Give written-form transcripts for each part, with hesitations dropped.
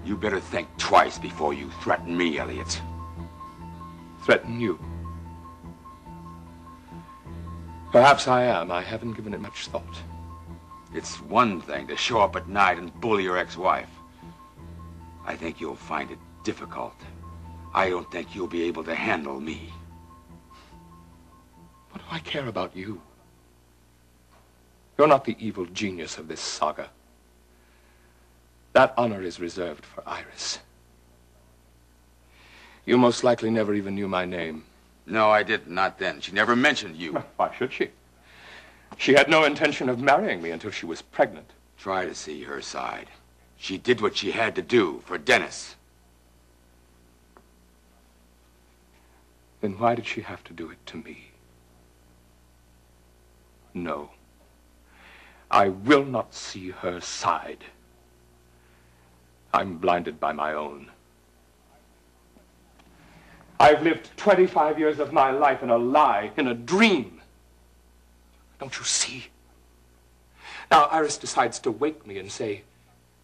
You better think twice before you threaten me, Elliot. Threaten you? Perhaps I am. I haven't given it much thought. It's one thing to show up at night and bully your ex-wife. I think you'll find it difficult. I don't think you'll be able to handle me. What do I care about you? You're not the evil genius of this saga. That honor is reserved for Iris. You most likely never even knew my name. No, I didn't. Not then. She never mentioned you. Why should she? She had no intention of marrying me until she was pregnant. Try to see her side. She did what she had to do for Dennis. Then why did she have to do it to me? No. I will not see her side. I'm blinded by my own. I've lived 25 years of my life in a lie, in a dream. Don't you see? Now Iris decides to wake me and say,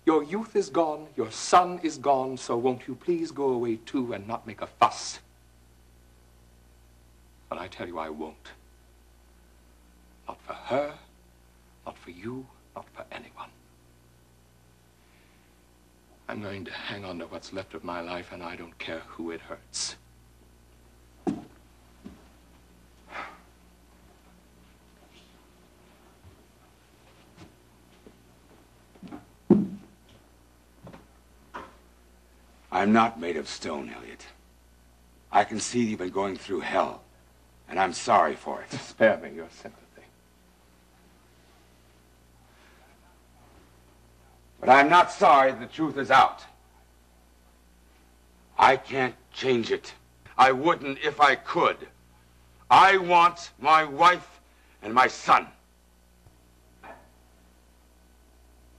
your youth is gone, your son is gone, so won't you please go away too and not make a fuss? But I tell you I won't. Not for her, not for you, not for anyone. I'm going to hang on to what's left of my life, and I don't care who it hurts. I'm not made of stone, Elliot. I can see you've been going through hell, and I'm sorry for it. Spare me your sympathy. But I'm not sorry the truth is out. I can't change it. I wouldn't if I could. I want my wife and my son.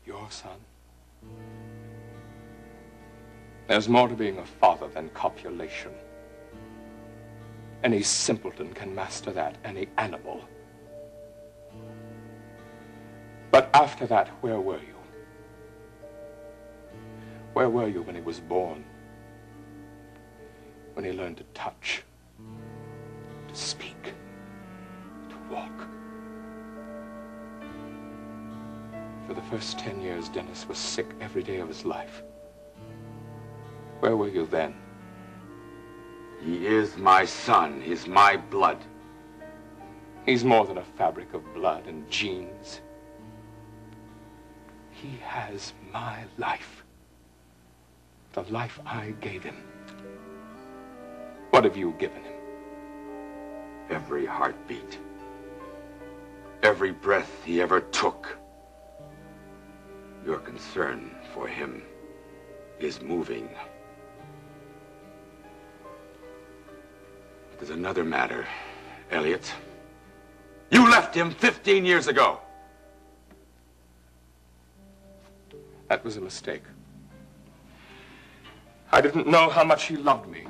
Your son? There's more to being a father than copulation. Any simpleton can master that, any animal. But after that, where were you? Where were you when he was born? When he learned to touch, to speak, to walk? For the first 10 years, Dennis was sick every day of his life. Where were you then? He is my son. He's my blood. He's more than a fabric of blood and genes. He has my life. The life I gave him. What have you given him? Every heartbeat. Every breath he ever took. Your concern for him is moving. But there's another matter, Elliot. You left him 15 years ago. That was a mistake. I didn't know how much he loved me.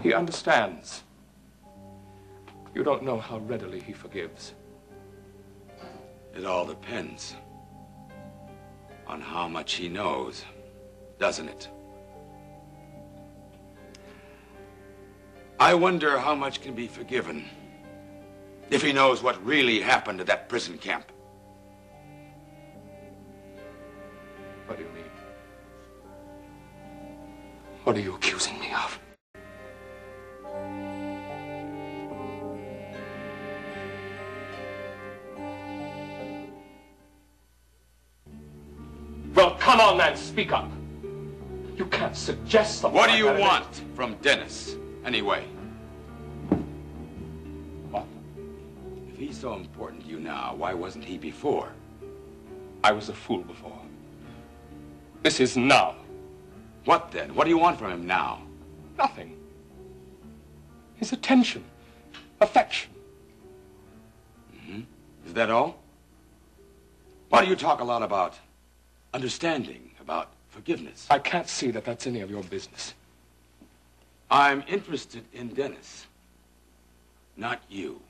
He understands. You don't know how readily he forgives. It all depends on how much he knows, doesn't it? I wonder how much can be forgiven if he knows what really happened at that prison camp. What do you mean? What are you accusing me of? Well, come on then, speak up. You can't suggest something. What do you like that want from Dennis, anyway? What? If he's so important to you now, why wasn't he before? I was a fool before. This is now. What then? What do you want from him now? Nothing. His attention, affection. Mm-hmm. Is that all? Why do you talk a lot about understanding, about forgiveness? I can't see that that's any of your business. I'm interested in Dennis, not you.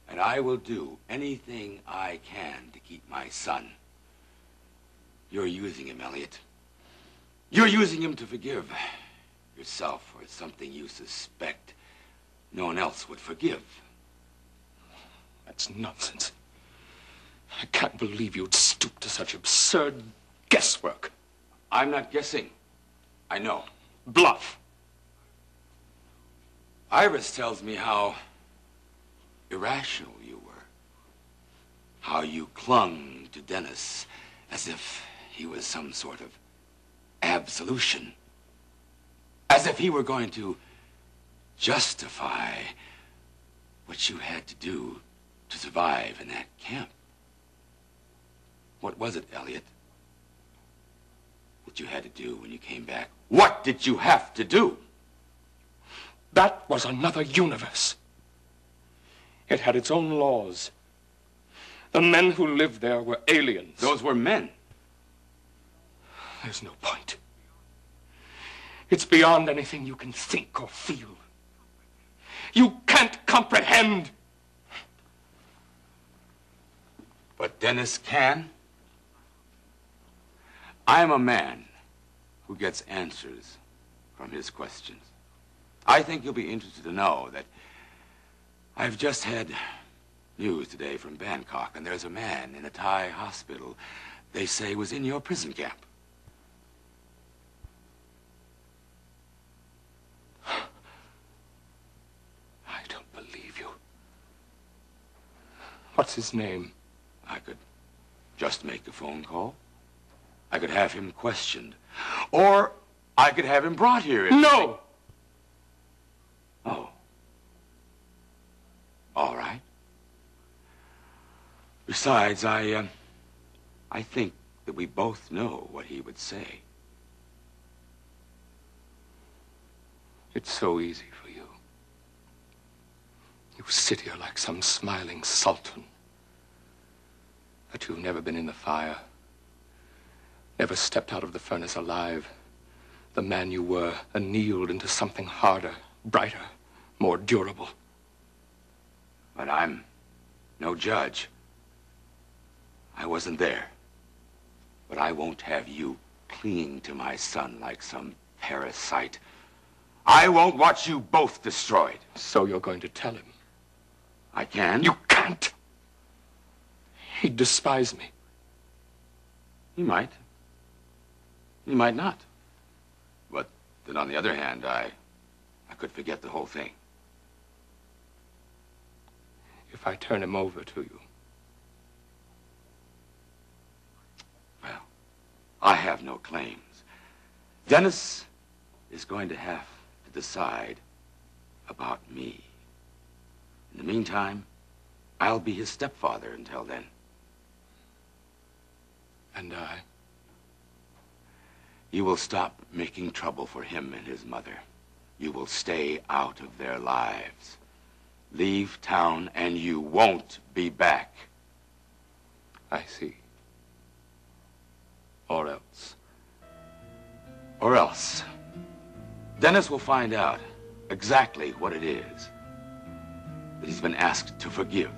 And I will do anything I can to keep my son. You're using him, Elliot. You're using him to forgive yourself for something you suspect no one else would forgive. That's nonsense. I can't believe you'd stoop to such absurd guesswork. I'm not guessing. I know. Bluff. Iris tells me how irrational you were. How you clung to Dennis as if he was some sort of absolution. As if he were going to justify what you had to do to survive in that camp. What was it, Elliot, that you had to do when you came back? What did you have to do? That was another universe. It had its own laws. The men who lived there were aliens. Those were men. There's no point. It's beyond anything you can think or feel. You can't comprehend. But Dennis can. I'm a man who gets answers from his questions. I think you'll be interested to know that I've just had news today from Bangkok, and there's a man in a Thai hospital they say was in your prison camp. I don't believe you. What's his name? I could just make a phone call. I could have him questioned. Or I could have him brought here. No! Oh. All right. Besides, I think that we both know what he would say. It's so easy for you. You sit here like some smiling sultan. But you've never been in the fire. Never stepped out of the furnace alive. The man you were annealed into something harder, brighter, more durable. But I'm no judge. I wasn't there. But I won't have you clinging to my son like some parasite. I won't watch you both destroyed. So you're going to tell him? I can. You can't. He'd despise me. He might. He might not. But then on the other hand, I could forget the whole thing. If I turn him over to you. Well, I have no claims. Dennis is going to have to decide about me. In the meantime, I'll be his stepfather until then. And I? You will stop making trouble for him and his mother. You will stay out of their lives. Leave town and you won't be back. I see. Or else. Or else. Dennis will find out exactly what it is that he's been asked to forgive.